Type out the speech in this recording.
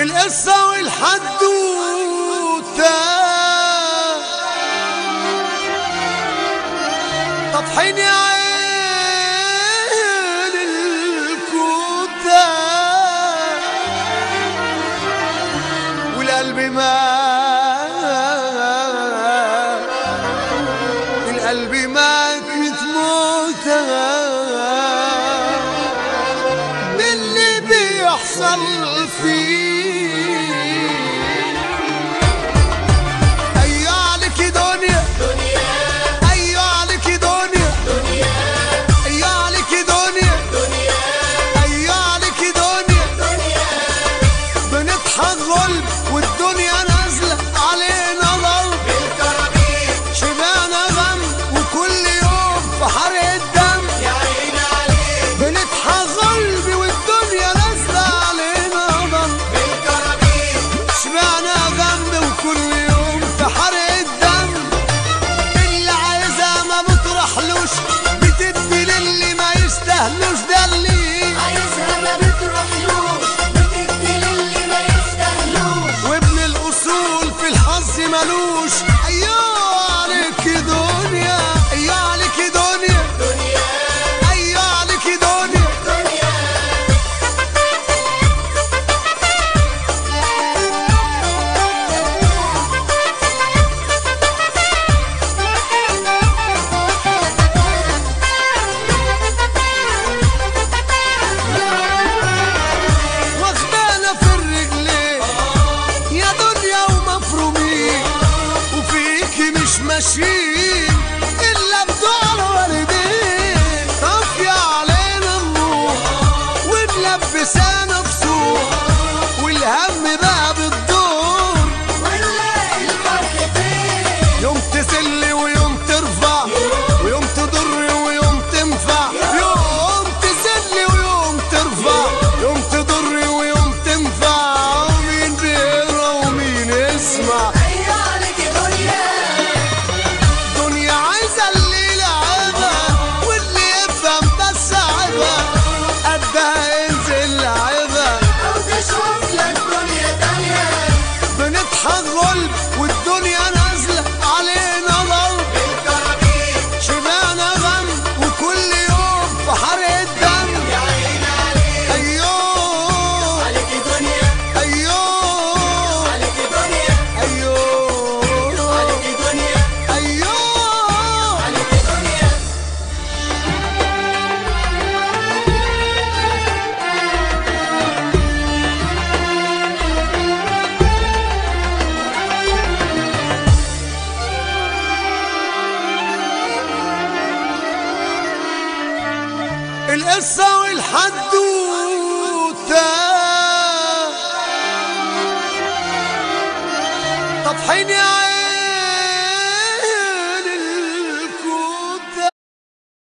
القصة والحدوتة طفحين يا عين الكوتة والقلب مات متموتة باللي بيحصل فيه. والدنيا نازلة علينا ضرب بالكرابيك، شبعنا غم وكل يوم في حرق الدم يا عيني عليك. بنضحك غلبي والدنيا نازلة علينا ضرب بالكرابيك، شبعنا غم وكل يوم في حرق الدم. اللي عايزها ما بتروحلوش، بتدي للي ما يستاهلوش، ده اللي عايزها ما بتروحلوش، في الحظ ملوش. ايوه عليك دنيا، ايوه عليك دنيا، ايوه عليك دنيا. واخدانا في الرجلين يا دنيا مش ماشيين إلا بدعاء الوالدين. طافية علينا النور وملبسانا بسور، والهم بقى بالدور، ونلاقي الفرح فين؟ يوم تسلي ويوم ترفع، ويوم تضر ويوم تنفع، يوم تسلي ويوم ترفع، يوم تضر ويوم تنفع. ومين بيقرا ومين يسمع. غلب والدنيا نازلة علينا ضرب بالكرابيك، شبعنا غم وكل يوم في حرق الدم يا عيني عليك. ايوه عليك دنيا، ايوه عليك دنيا، ايوه عليك دنيا، ايوه عليك دنيا. القصة والحدوتة